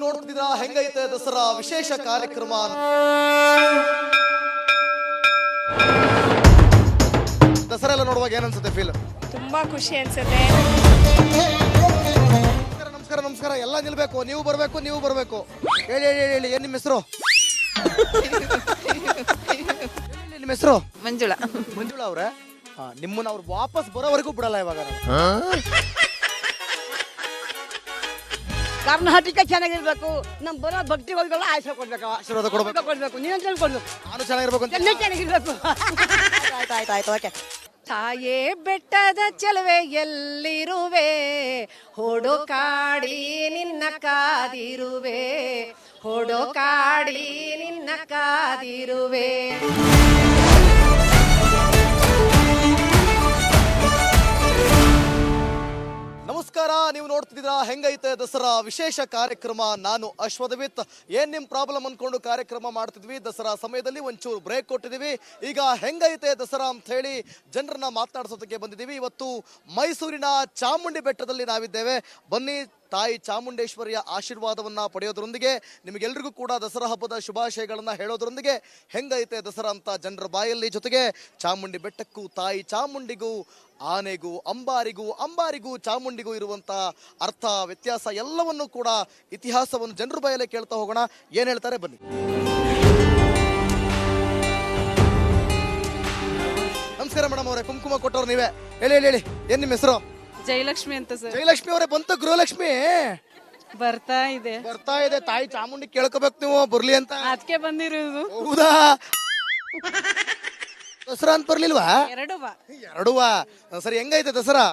ನೋಡ್ತಿದ್ದೀರಾ ಹೆಂಗೈತೆ ದಸರಾ ವಿಶೇಷ ಕಾರ್ಯಕ್ರಮ. ದಸರಾ ಎಲ್ಲ ನೋಡುವಾಗ ಏನ್ ಅನ್ಸುತ್ತೆ ಫೀಲ್? ತುಂಬಾ ಖುಷಿ ಅನ್ಸುತ್ತೆ. ನಮಸ್ಕಾರ ನಮಸ್ಕಾರ ಎಲ್ಲ ನಿಲ್ಬೇಕು, ನೀವು ಬರ್ಬೇಕು. ಹೇಳಿ ಹೇಳಿ ಹೇಳಿ ಏನ್ ನಿಮ್ಮ ಹೆಸರು? ನಿಮ್ಮ ಹೆಸರು? ಮಂಜುಳಾ. ಮಂಜುಳಾ ಅವ್ರೆ, ನಿಮ್ಮನ್ನ ಅವ್ರು ವಾಪಸ್ ಬರೋವರೆಗೂ ಬಿಡಲ್ಲ ಇವಾಗ. ಕರ್ನಾಟಕ ಚೆನ್ನಾಗಿರ್ಬೇಕು, ನಮ್ ಬರೋ ಭಕ್ತಿಗಳಿಗೆಲ್ಲ ಆಶೀರ್ವಾದ ಕೊಡ್ಬೇಕು, ಆಶೀರ್ವಾದ ಕೊಡ್ಬೇಕು. ನೀನು ಕೊಡ್ಬೇಕು, ನಾನು ಚೆನ್ನಾಗಿರ್ಬೇಕು ಅಂತ. ಎಲ್ಲ ಚೆನ್ನಾಗಿರ್ಬೇಕು. ಆಯ್ತು ಓಕೆ. ತಾಯೇ ಬೆಟ್ಟದ ಚೆಲುವೆ ಎಲ್ಲಿರುವೆ, ಹೊಡೋ ಕಾಡಿ ನಿನ್ನ ಕಾದಿರುವೆ, ಹೊಡೋ ಕಾಡಿ ನಿನ್ನ ಕಾದಿರುವೆ. ನಮಸ್ಕಾರ, ನೀವು ನೋಡ್ತಿದ್ದೀರಾ ಹೆಂಗೈತೆ ದಸರಾ ವಿಶೇಷ ಕಾರ್ಯಕ್ರಮ. ನಾನು ಅಶ್ವಥವಿತ್. ಏನ್ ನಿಮ್ ಪ್ರಾಬ್ಲಮ್ ಅನ್ಕೊಂಡು ಕಾರ್ಯಕ್ರಮ ಮಾಡ್ತಿದ್ವಿ. ದಸರಾ ಸಮಯದಲ್ಲಿ ಒಂಚೂರು ಬ್ರೇಕ್ ಕೊಟ್ಟಿದೀವಿ. ಈಗ ಹೆಂಗೈತೆ ದಸರಾ ಅಂತ ಹೇಳಿ ಜನರನ್ನ ಮಾತನಾಡಿಸೋದಕ್ಕೆ ಬಂದಿದ್ದೀವಿ. ಇವತ್ತು ಮೈಸೂರಿನ ಚಾಮುಂಡಿ ಬೆಟ್ಟದಲ್ಲಿ ನಾವಿದ್ದೇವೆ. ಬನ್ನಿ, ತಾಯಿ ಚಾಮುಂಡೇಶ್ವರಿಯ ಆಶೀರ್ವಾದವನ್ನ ಪಡೆಯೋದ್ರೊಂದಿಗೆ ನಿಮಗೆಲ್ರಿಗೂ ಕೂಡ ದಸರಾ ಹಬ್ಬದ ಶುಭಾಶಯಗಳನ್ನ ಹೇಳೋದ್ರೊಂದಿಗೆ ಹೆಂಗೈತೆ ದಸರಾ ಅಂತ ಜನರ ಬಾಯಲ್ಲಿ, ಜೊತೆಗೆ ಚಾಮುಂಡಿ ಬೆಟ್ಟಕ್ಕೂ ತಾಯಿ ಚಾಮುಂಡಿಗೂ ಆನೆಗೂ ಅಂಬಾರಿಗೂ ಚಾಮುಂಡಿಗೂ ಇರುವಂತ ಅರ್ಥ, ವ್ಯತ್ಯಾಸ ಎಲ್ಲವನ್ನೂ ಕೂಡ ಇತಿಹಾಸವನ್ನು ಜನರ ಬಾಯಲ್ಲೇ ಕೇಳ್ತಾ ಹೋಗೋಣ. ಏನ್ ಹೇಳ್ತಾರೆ ಬನ್ನಿ. ನಮಸ್ಕಾರ ಮೇಡಮ್ ಅವರೇ, ಕುಂಕುಮ ಕೊಟ್ಟವ್ರು ನೀವೇ. ಹೇಳಿ ಹೇಳಿ ಹೇಳಿ ಏನ್ ನಿಮ್ಮ ಹೆಸರು? ಜಯಲಕ್ಷ್ಮಿ ಅಂತ ಸರ್. ಜಯಲಕ್ಷ್ಮಿ ಅವರೇ, ಬಂತು ಗೃಹಲಕ್ಷ್ಮಿ ಬರ್ತಾ ಇದೆ. ತಾಯಿ ಚಾಮುಂಡಿ ಕೇಳ್ಕೋಬೇಕು ನೀವು ಬರ್ಲಿ ಅಂತ. ಅದಕ್ಕೆ ಬಂದಿರೋದು. ಹೌದಾ? ದಸರಾ ಅಂತ ಬರ್ಲಿಲ್ವಾ? ಎರಡುವಾ? ಸರಿ, ಹೆಂಗೈತೆ ದಸರಾ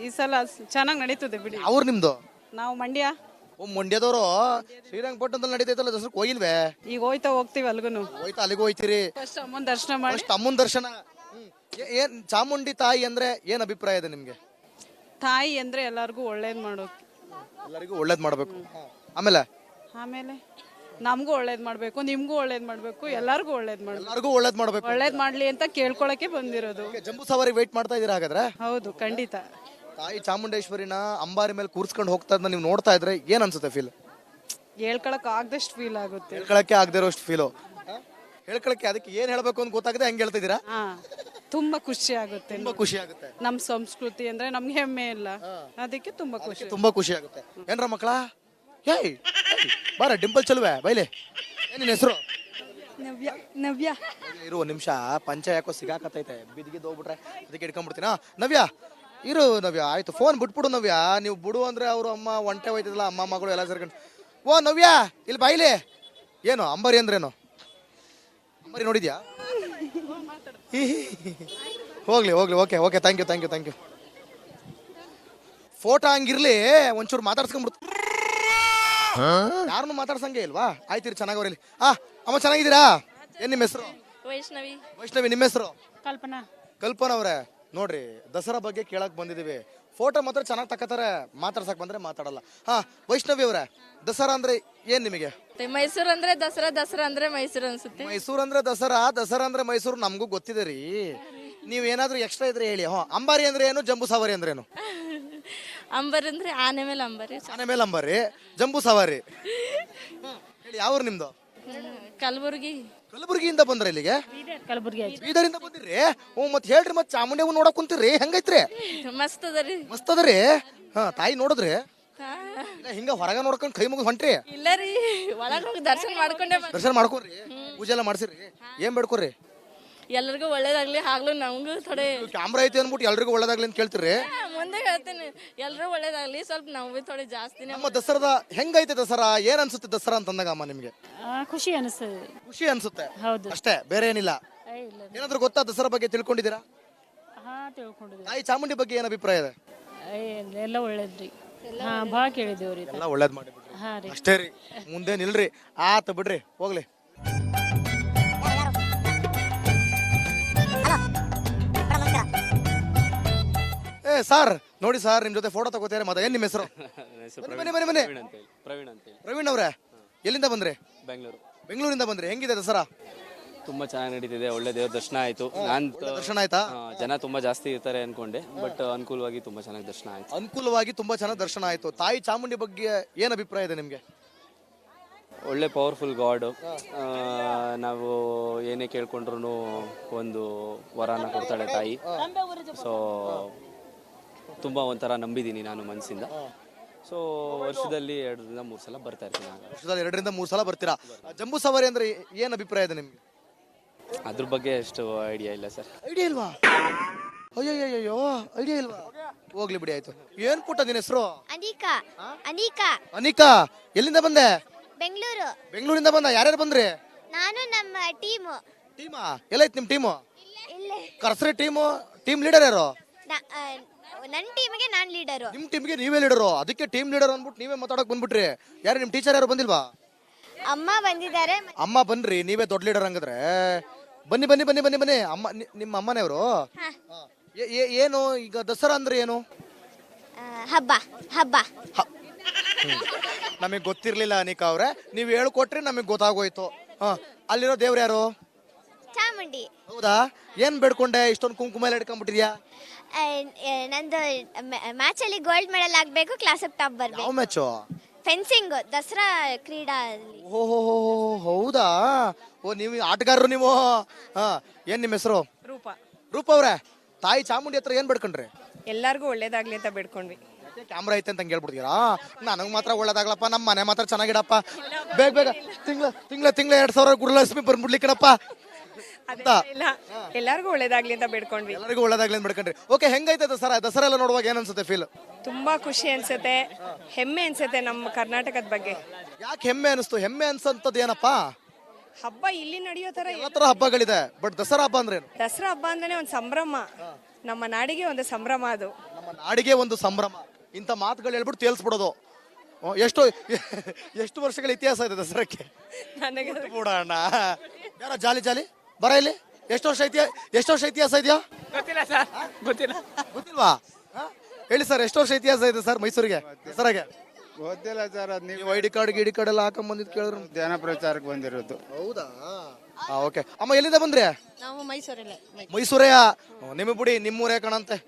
ಈ ಸಲ ಚೆನ್ನಾಗಿ ನಡೀತದೆ ಬಿಡಿ. ಅವ್ರು ನಿಮ್ದು? ನಾವು ಮಂಡ್ಯ. ಮಂಡ್ಯದವರು. ಶ್ರೀರಂಗಪಟ್ಟಣದಲ್ಲಿ ನಡೀತೈತಲ್ಲ ದಸರಾ, ಹೋಗಿಲ್ವೇ? ಈಗ ಹೋಗ್ತೀವಿ ಅಲ್ಗುನು. ಹೋಯ್ತಾ? ಅಲ್ಲಿಗೂ ಹೋಯ್ತೀರಿ? ಫಸ್ಟ್ ಅಮ್ಮನ ದರ್ಶನ ಮಾಡಿ. ಅಮ್ಮನ ದರ್ಶನ. ಏನ್ ಚಾಮುಂಡಿ ತಾಯಿ ಅಂದ್ರೆ ಏನ್ ಅಭಿಪ್ರಾಯ ಇದೆ ನಿಮ್ಗೆ? ತಾಯಿ ಅಂದ್ರೆ ಎಲ್ಲಾರ್ಗು ಒಳ್ಳೇದ್ ಮಾಡೋದು, ಎಲ್ಲರಿಗೂ ಒಳ್ಳೇದ್ ಮಾಡ್ಬೇಕು. ಆಮೇಲೆ ನಮಗೂ ಒಳ್ಳೇದ್ ಮಾಡ್ಬೇಕು, ನಿಮ್ಗೂ ಒಳ್ಳೇದ್ ಮಾಡ್ಬೇಕು, ಎಲ್ಲಾರ್ಗು ಒಳ್ಳೇದ್ ಮಾಡ್ಬೇಕು. ಒಳ್ಳೇದ್ ಮಾಡ್ಲಿ ಅಂತ ಕೇಳ್ಕೊಳಕ್ಕೆ ಬಂದಿರೋದು. ಜಂಬೂ ಸವಾರಿ ವೇಟ್ ಮಾಡ್ತಾ ಇದೀರಾ ಹಾಗಾದ್ರೆ? ಹೌದು, ಖಂಡಿತ. ತಾಯಿ ಚಾಮುಂಡೇಶ್ವರಿನ ಅಂಬಾರಿ ಮೇಲೆ ಕೂರ್ಸ್ಕೊಂಡು ಹೋಗ್ತಾ ಇದ್ನ ನೀವು ನೋಡ್ತಾ ಇದ್ರೆ ಏನ್ ಅನ್ಸುತ್ತೆ ಫೀಲ್? ಹೇಳ್ಕೊಳಕ್ ಆಗದಷ್ಟು ಫೀಲ್ ಆಗುತ್ತೆ. ಹೇಳ್ಕೊಳಕ್ಕೆ ಆಗದೆ ಇರೋಷ್ಟು ಫೀಲು. ಹೇಳ್ಕೊಳಕ್ಕೆ ಅದಕ್ಕೆ ಏನ್ ಹೇಳ್ಬೇಕು ಅಂತ ಗೊತ್ತಾಗದೆ ಹೆಂಗ್ ಹೇಳ್ತಾ ಇದೀರಾ? ತುಂಬಾ ಖುಷಿ ಆಗುತ್ತೆ. ಖುಷಿ ಆಗುತ್ತೆ. ನಮ್ ಸಂಸ್ಕೃತಿ ಅಂದ್ರೆ ನಮ್ಗೆ ಹೆಮ್ಮೆ ಇಲ್ಲ, ಅದಕ್ಕೆ ತುಂಬಾ ಖುಷಿ ಆಗುತ್ತೆ. ಏನ್ರ ಮಕ್ಕಳ? ಏಯ್ ಬಾರ, ಡಿಂಪಲ್ ಚಲುವೆ ಬೈಲೆ. ಏನಿನ ಹೆಸರು? ನವ್ಯ. ಇರು ಒಂದ್ ನಿಮಿಷ, ಪಂಚ ಯಾಕೋ ಸಿಗಾಕತ್ತೈತೆ, ಬಿದ್ದಿದ್ದು ಹೋಗ್ಬಿಟ್ರೆ ಅದಕ್ಕೆ ಇಟ್ಕೊಂಡ್ಬಿಡ್ತೀನ. ನವ್ಯ ಇರು. ನವ್ಯ ಆಯ್ತು, ಫೋನ್ ಬಿಟ್ಬಿಡು ನವ್ಯ. ನೀವು ಬಿಡು ಅಂದ್ರೆ ಅವ್ರು ಅಮ್ಮ ಒಂಟೆ ಹೋಯ್ತಿದ್ಲ, ಅಮ್ಮ ಮಗಳು ಎಲ್ಲ ಸೇರ್ಕೊಂಡು. ಓ ನವ್ಯ, ಇಲ್ಲಿ ಬಾಯ್ಲಿ. ಏನು ಅಂಬಾರಿ ಅಂದ್ರೇನು? ಅಂಬಾರಿ ನೋಡಿದ್ಯಾ? ಹೋಗ್ಲಿ ಓಕೆ ಥ್ಯಾಂಕ್ ಯು. ಫೋಟೋ ಹಂಗಿರ್ಲಿ, ಒಂಚೂರು ಮಾತಾಡ್ಸ್ಕೊಂಡ್ಬಿಡ್ತು. ಯಾರನ್ನು ಮಾತಾಡ್ಸಂಗೆ ಇಲ್ವಾ? ಆಯ್ತಿರಿ, ಚೆನ್ನಾಗವ್ರಲ್ಲಿ. ಅಮ್ಮ ಚೆನ್ನಾಗಿದ್ದೀರಾ? ಏನ್ ನಿಮ್ಮ ಹೆಸರು? ವೈಷ್ಣವಿ. ನಿಮ್ಮ ಹೆಸರು? ಕಲ್ಪನಾ ಅವ್ರೆ. ನೋಡ್ರಿ, ದಸರಾ ಬಗ್ಗೆ ಕೇಳಕ್ ಬಂದಿದೀವಿ. ಫೋಟೋ ಮಾತ್ರ ಚೆನ್ನಾಗಿ ತಕ್ಕತಾರೆ, ಮಾತಾಡ್ಸಕ್ ಬಂದ್ರೆ ಮಾತಾಡಲ್ಲ. ವೈಷ್ಣವಿ ಅವ್ರೆ, ದಸರಾ ಅಂದ್ರೆ ಏನ್ ನಿಮಗೆ? ಮೈಸೂರು ಅಂದ್ರೆ ದಸರಾ ಅಂದ್ರೆ ಮೈಸೂರು ಅನ್ಸುತ್ತೆ. ಮೈಸೂರು ಅಂದ್ರೆ ದಸರಾ ಅಂದ್ರೆ ಮೈಸೂರು, ನಮಗೂ ಗೊತ್ತಿದೆ ರೀ. ನೀವ್ ಏನಾದ್ರೂ ಎಕ್ಸ್ಟ್ರಾ ಇದ್ರೆ ಹೇಳಿ. ಅಂಬಾರಿ ಅಂದ್ರೆ ಏನು, ಜಂಬೂ ಸವಾರಿ ಅಂದ್ರೆ ಏನು? ಅಂಬಾರಿ ಅಂದ್ರೆ ಆನೆ ಮೇಲೆ ಅಂಬಾರಿ, ಜಂಬೂ ಸವಾರಿ. ಹೇಳಿ, ಯಾವ ನಿಮ್ದು? ಕಲಬುರಗಿಯಿಂದ ಬಂದ್ರ ಇಲ್ಲಿಗೆ? ಬೀದರಿಂದ ಬಂದಿರಿ? ಮತ್ ಹೇಳ್ರಿ, ಮತ್ ಚಾಮುಂಡಿ ನೋಡಕ್ ಕುಂತೀರಿ, ಹೆಂಗೈತ್ರಿ? ಮಸ್ತ್ ಅದರಿ. ತಾಯಿ ನೋಡಿದ್ರಿ? ಹಿಂಗ ಹೊರಗ ನೋಡ್ಕೊಂಡ್ ಕೈ ಮುಗಿದ್ ಹೊಂಟ್ರಿ? ಇಲ್ಲ ರೀ, ಒಳಗ ಹೋಗಿ ದರ್ಶನ ಮಾಡ್ಕೊರಿ. ಪೂಜೆ ಎಲ್ಲ ಮಾಡ್ಸಿರಿ? ಏನ್ ಬೇಡ್ಕೊರಿ? ಎಲ್ಲರಿಗೂ ಒಳ್ಳೇದಾಗ್ಲಿ, ಆಗ್ಲೂ ನಮಗೂ ಥೋಡೆ ಕ್ಯಾಮ್ರಾ ಐತಿ ಅಂದ್ಬಿಟ್ಟು ಎಲ್ರಿಗೂ ಒಳ್ಳೇದಾಗ್ಲಿ ಅಂತ ಕೇಳ್ತೀರಿ? ಮುಂದೆ ಹೇಳ್ತೀನಿ, ಎಲ್ರೂ ಒಳ್ಳೇದಾಗ್ಲಿ, ಸ್ವಲ್ಪ ನಾವು ಥೋಡೆ ಜಾಸ್ತಿ. ನಮ್ಮ ದಸರಾದ ಹೆಂಗೈತೆ ದಸರಾ? ಏನ್ ಅನ್ಸುತ್ತೆ ದಸರಾ ಅಂತಂದಾಗ ಅಮ್ಮ ನಿಮ್ಗೆ? ಖುಷಿ ಅನ್ಸುತ್ತೆ ಅಷ್ಟೇ, ಬೇರೆ ಏನಿಲ್ಲ. ಏನಾದ್ರು ಗೊತ್ತಾ ದಸರಾ ಬಗ್ಗೆ? ತಿಳ್ಕೊಂಡಿದ್ದೀರಾ? ತಾಯಿ ಚಾಮುಂಡಿ ಬಗ್ಗೆ ಏನ್ ಅಭಿಪ್ರಾಯ ಇದೆ? ಎಲ್ಲ ಒಳ್ಳೇದ್ರಿ, ಭಾಳ ಕೇಳಿದೇವ್ರಿ. ಎಲ್ಲ ಒಳ್ಳೇದ್ ಮಾಡಿಬಿಡ್ರಿ ಅಷ್ಟೇ ರೀ, ಮುಂದೆ ನಿಲ್ರಿ. ಆತ ಬಿಡ್ರಿ, ಹೋಗ್ಲಿ. ಸರ್ ನೋಡಿ ಸರ್, ನಿಮ್ ಜೊತೆ ಫೋಟೋ ತಗೋತಾರೆ. ಮತ್ತೆ ಏನ್ ನಿಮ್ಮ ಹೆಸರು? ಪ್ರವೀಣ್ ಅವ್ರೆ, ಎಲ್ಲಿಂದ ಬಂದ್ರಿ? ಬೆಂಗಳೂರಿಂದ ಬಂದ್ರಿ. ಹೆಂಗಿದೆ ದಸರಾ? ತುಂಬಾ ಚೆನ್ನಾಗಿ ನಡೀತಿದೆ, ಒಳ್ಳೆ ದೇವ್ರ ದರ್ಶನ ಆಯ್ತು. ದರ್ಶನ ಆಯ್ತಾ? ಜನ ತುಂಬಾ ಜಾಸ್ತಿ ಇರ್ತಾರೆ ಅನ್ಕೊಂಡೆ, ಬಟ್ ಅನುಕೂಲವಾಗಿ ತುಂಬಾ ಚೆನ್ನಾಗಿ ದರ್ಶನ ಆಯ್ತು. ಅನುಕೂಲವಾಗಿ ತುಂಬಾ ಚೆನ್ನಾಗಿ ದರ್ಶನ ಆಯ್ತು. ತಾಯಿ ಚಾಮುಂಡಿ ಬಗ್ಗೆ ಏನ್ ಅಭಿಪ್ರಾಯ ಇದೆ ನಿಮ್ಗೆ? ಒಳ್ಳೆ ಪವರ್ಫುಲ್ ಗಾಡು. ನಾವು ಏನೇ ಕೇಳ್ಕೊಂಡ್ರು ಒಂದು ವರನ ಕೊಡ್ತಾಳೆ ತಾಯಿ. ಸೊ ತುಂಬ ಒಂಥರ ನಂಬಿದ್ದೀನಿ ನಾನು ಮನಸ್ಸಿಂದ. ಸೊ ವರ್ಷದಲ್ಲಿ 2-3 ಸಲ ಬರ್ತಾ ಇರ್ತೀನಿ ನಾನು. ವರ್ಷದಲ್ಲಿ 2-3 ಸಲ ಬರ್ತೀರಾ. ಜಂಬೂ ಸವಾರಿ ಅಂದ್ರೆ ಏನ್ ಅಭಿಪ್ರಾಯ ಇದೆ ನಿಮ್ಗೆ? ಅದ್ರ ಬಗ್ಗೆ ಅಷ್ಟು ಐಡಿಯಾ ಇಲ್ಲ ಸರ್. ಐಡಿಯಾ ಇಲ್ವಾ? ಅಯ್ಯೋ ಐಡಿಯಾ ಇಲ್ವಾ? ಹೋಗ್ಲಿ ಬಿಡಿ, ಆಯ್ತು. ಏನ್ ಪುಟ್ಟ ನಿನ್ನ ಹೆಸರು? ಅನಿಕಾ. ಅನಿಕಾ ಅನಿಕಾ, ಎಲ್ಲಿಂದ ಬಂದೆ? ಬೆಂಗಳೂರು. ಬೆಂಗಳೂರಿಂದ ಬಂದ. ಯಾರ್ಯಾರು ಬಂದ್ರಿ? ನಾನು ನಮ್ಮ ಟೀಮು. ಟೀಮಾ? ಎಲ್ಲೈತ್ ನಿಮ್ ಟೀಮು? ಇಲ್ಲೇ ಕರ್ಸ್ರಿ ಟೀಮು. ಟೀಮ್ ಲೀಡರ್ ಯಾರು? ನನ್ನ ಟೀಮಿಗೆ ನಾನು ಲೀಡರು. ನಿಮ್ ಟೀಮ್ಗೆ ನೀವೇ ಲೀಡರು, ಅದಕ್ಕೆ ಟೀಮ್ ಲೀಡರ್ ಅಂದ್ಬಿಟ್ಟು ನೀವೇ ಮಾತಾಡಕ್ ಬಂದ್ಬಿಟ್ರಿ. ಯಾರು ನಿಮ್ ಟೀಚರ್ ಯಾರು ಬಂದಿಲ್ವಾ? ಅಮ್ಮ ಬಂದಿದ್ದಾರೆ. ಅಮ್ಮ ಬನ್ರಿ, ನೀವೇ ದೊಡ್ಡ ಲೀಡರ್ ಹಂಗದ್ರೆ. ಬನ್ನಿ ಬನ್ನಿ ಬನ್ನಿ ಬನ್ನಿ ಬನ್ನಿ. ಅಮ್ಮ ನಿಮ್ಮ ಅಮ್ಮನೇವರು. ಏನು ಈಗ ದಸರಾ ಅಂದ್ರೆ ಏನು? ಹಬ್ಬ ಹಬ್ಬ. ನಮಗ್ ಗೊತ್ತಿರ್ಲಿಲ್ಲ ಅನಿಕಾ ಅವ್ರೆ, ನೀವ್ ಹೇಳ್ಕೊಟ್ರಿ ನಮಗ್ ಗೊತ್ತಾಗೋಯ್ತು. ಅಲ್ಲಿರೋ ದೇವ್ರು ಯಾರು? ಚಾಮುಂಡಿ. ಹೌದಾ? ಏನ್ ಬೇಡ್ಕೊಂಡೆ ಇಷ್ಟೊಂದು ಕುಂಕುಮ ಎಲ್ಲ ಇಟ್ಕೊಂಡ್ಬಿಟ್ಟಿದ್ಯಾ? ನಂದು ಮ್ಯಾಚ್ ಅಲ್ಲಿ ಗೋಲ್ಡ್ ಮೆಡಲ್ ಆಗ್ಬೇಕು, ಕ್ಲಾಸ್ ಟಾಪ್ ಬರ್ಬೇಕು. ಯಾವ ಮ್ಯಾಚು? ಫೆನ್ಸಿಂಗ್, ದಸರಾ ಕ್ರೀಡಾ. ಓಹೋ, ಹೌದಾ? ಓ, ನೀವು ಆಟಗಾರರು ನೀವು. ಏನ್ ನಿಮ್ಮ ಹೆಸರು? ರೂಪ. ರೂಪ ಅವ್ರೆ, ತಾಯಿ ಚಾಮುಂಡಿ ಹತ್ರ ಏನ್ ಬೇಡ್ಕೊಂಡ್ರಿ? ಎಲ್ಲಾರ್ಗು ಒಳ್ಳೇದಾಗ್ಲಿ ಅಂತ ಬೇಡ್ಕೊಂಡ್ವಿ. ಕ್ಯಾಮ್ರಾ ಐತೆ ಅಂತ ಹೇಳ್ಬಿಡ್ತೀರಾ? ನನಗ್ ಮಾತ್ರ ಒಳ್ಳೇದಾಗ್ಲಪ್ಪ, ನಮ್ಮ ಮನೆ ಮಾತ್ರ ಚೆನ್ನಾಗಿಡಪ್ಪ, ಬೇಗ ಬೇಗ ತಿಂಗಳ 2,000 ಗುರುಲಕ್ಷ್ಮಿ ಬಂದ್ಬಿಡ್ಲಿಕ್ಕಣಪ್ಪ ಅಂತ. ಎಲ್ಲಾರ್ಗು ಒಳ್ಳೇದಾಗ್ಲಿ ಅಂತ ಬೇಡ್ಕೊಂಡ್ವಿ. ಎಲ್ಲರಿಗೂ ಒಳ್ಳೇದಾಗ್ಲಿ ಅಂತ ಬೇಡ್ಕೊಂಡ್ರಿ. ಓಕೆ, ಹೆಂಗೈತೆ ದಸರಾ ಎಲ್ಲ ನೋಡುವಾಗ ಏನ್ ಅನ್ಸುತ್ತೆ ಫೀಲ್? ತುಂಬಾ ಖುಷಿ ಅನ್ಸುತ್ತೆ, ಹೆಮ್ಮೆ ಅನ್ಸುತ್ತೆ ನಮ್ಮ ಕರ್ನಾಟಕದ ಬಗ್ಗೆ. ಯಾಕೆ ಹೆಮ್ಮೆ ಅನಿಸ್ತು? ಹೆಮ್ಮೆ ಅನ್ಸಂತದ್ ಏನಪ್ಪಾ? ಹಬ್ಬ ಇಲ್ಲಿ ನಡೆಯೋ ತರ ಎಲ್ಲ ತರ ಹಬ್ಬಗಳಿದೆ, ಬಟ್ ದಸರಾ ಹಬ್ಬ ಅಂದ್ರೆ ಏನು? ದಸರಾ ಹಬ್ಬ ಅಂದ್ರೆ ಒಂದು ಸಂಭ್ರಮ, ನಮ್ಮ ನಾಡಿಗೆ ಒಂದು ಸಂಭ್ರಮ. ಅದು ನಮ್ಮ ನಾಡಿಗೆ ಒಂದು ಸಂಭ್ರಮ. ಇಂಥ ಮಾತುಗಳು ಹೇಳ್ಬಿಟ್ಟು ತೇಲ್ಸ್ಬಿಡೋದು. ಎಷ್ಟು ವರ್ಷಗಳ ಇತಿಹಾಸ ಇದೆ ದಸರಾಕ್ಕೆ? ನನಗೆ ಬಿಡೋಣ. ಯಾರ ಜಾಲಿ ಬರ ಇಲ್ಲಿ. ಎಷ್ಟು ವರ್ಷ ಇತಿಹಾಸ ಇದೆಯಾ? ಗೊತ್ತಿಲ್ಲ ಸರ್, ಗೊತ್ತಿಲ್ವಾ? ಹೇಳಿ ಸರ್, ಎಷ್ಟು ವರ್ಷ ಇತಿಹಾಸ ಇದೆ ಸರ್ ಮೈಸೂರಿಗೆ ದಸರಾಗೆ? ಗೊತ್ತಿಲ್ಲ ಸರ್. ಅದ್ ನೀವು ಐಡಿ ಕಾರ್ಡ್ ಎಲ್ಲ ಹಾಕೊಂಡ್ ಬಂದಿದ್ ಕೇಳಿದ್ರು. ಜನ ಪ್ರಚಾರಕ್ಕೆ ಬಂದಿರೋದು. ಹೌದಾ? ಓಕೆ. ಅಮ್ಮ ಎಲ್ಲಿಂದ ಬಂದ್ರಿ? ನಾವು ಮೈಸೂರಲ್ಲೇ. ಮೈಸೂರೇ? ನಿಮಗೆ ಬಿಡಿ, ನಿಮ್ಮೂರೇ ಕಣಂತೆ.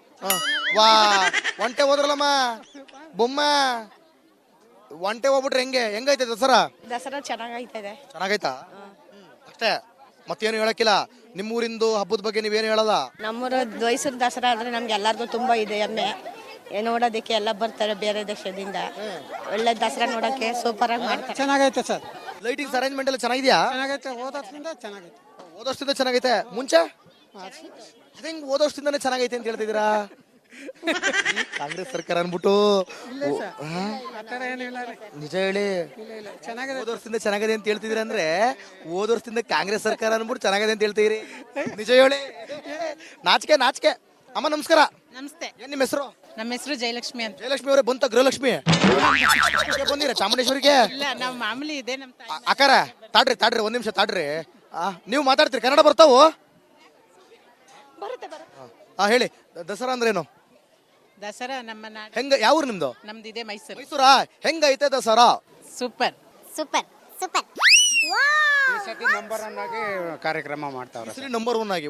ವಾ, ಒಂಟೆ ಹೋದ್ರಲ್ಲಮ್ಮ ಬೊಮ್ಮ. ಒಂಟೆ ಹೋಗ್ಬಿಟ್ರೆ ಹೆಂಗೈತೆ ದಸರಾ? ದಸರಾ ಚೆನ್ನಾಗೈತದೆ. ಚೆನ್ನಾಗೈತಾ? ಅಷ್ಟೇ, ಮತ್ತೇನು ಹೇಳಕ್ಕಿಲ್ಲ. ನಿಮ್ಮೂರಿಂದು ಹಬ್ಬದ ಬಗ್ಗೆ ನೀವೇನು ಹೇಳಲ್ಲ? ನಮ್ಮೂರ ಮೈಸೂರು ದಸರಾ ಅಂದ್ರೆ ನಮ್ಗೆ ಎಲ್ಲಾರ್ಗು ತುಂಬಾ ಇದೆ ಹೆಮ್ಮೆ. ನೋಡೋದಕ್ಕೆ ಎಲ್ಲ ಬರ್ತಾರೆ ಬೇರೆ ದೇಶದಿಂದ. ಒಳ್ಳೆ ದಸರಾ ನೋಡಕ್ಕೆ ಸೂಪರ್ ಆಗಿ ಮಾಡ್ತಾರೆ. ಚೆನ್ನಾಗೈತೆ ಸರ್. ಲೈಟಿಂಗ್ಸ್ ಅರೇಂಜ್ಮೆಂಟ್ ಎಲ್ಲ ಚೆನ್ನಾಗಿದ್ಯಾ? ಚೆನ್ನಾಗೈತೆ, ಚೆನ್ನಾಗೈತೆ. ಓದೋಷ್ಟಿಂದ ಚೆನ್ನಾಗೈತೆ. ಮುಂಚೆ ಅದೇಂಗ್ ಓದೋಷ್ಟಿಂದಾನೆ ಚೆನ್ನಾಗೈತೆ ಅಂತ ಹೇಳ್ತಿದ್ದೀರಾ? ಕಾಂಗ್ರೆಸ್ ಸರ್ಕಾರ ಅನ್ಬಿಟ್ಟು ನಿಜ ಹೇಳಿ. ಓದೋರ್ಸಿಂದ ಚೆನ್ನಾಗಿದೆ ಅಂತ ಹೇಳ್ತಿದ್ದೀರಾ ಅಂದ್ರೆ ಓದೋರ್ಸಿಂದ ಕಾಂಗ್ರೆಸ್ ಸರ್ಕಾರ ಅನ್ಬಿಟ್ಟು ಚೆನ್ನಾಗಿದೆ ಅಂತ ಹೇಳ್ತೀರಿ. ನಿಜ ಹೇಳಿ. ನಾಚಿಕೆ. ಅಮ್ಮ ನಮಸ್ಕಾರ. ನಮಸ್ತೆ. ಏನ್ ನಿಮ್ಮ ಹೆಸರು? ನಮ್ಮ ಹೆಸರು ಜಯಲಕ್ಷ್ಮಿ ಅಂತ. ಜಯಲಕ್ಷ್ಮಿ ಅವರೇ ಬಂತ ಗೃಹಲಕ್ಷ್ಮಿ ಬಂದಿರ ಚಾಮುಂಡೇಶ್ವರಿಗೆ? ಇಲ್ಲ, ನಾವು ಮಾಮೂಲಿ ಇದೆ ನಮ್ಮ ತಾಯಿ. ಅಕ್ಕಾರ ತಾಡ್ರಿ ಒಂದ್ ನಿಮಿಷ ತಾಡ್ರಿ. ನೀವು ಮಾತಾಡ್ತೀರಿ, ಕನ್ನಡ ಬರ್ತಾವು? ಹೇಳಿ, ದಸರಾ ಅಂದ್ರೇನು? ದಸರಾ ನಮ್ಮ ನಾಡು. ಹೆಂಗ? ಯಾವ ಊರು ನಿಮ್ದು? ನಮ್ದು ಇದೆ ಮೈಸೂರು. ಮೈಸೂರಾ? ಹೆಂಗೈತೆ ದಸರಾ? ಸೂಪರ್. ಸೂಪರ್. ಈ ಸತಿ ನಂಬರ್ 1 ಆಗಿ ಕಾರ್ಯಕ್ರಮ ಮಾಡ್ತಾವ್ರೆ. ನಂಬರ್ 1 ಆಗಿ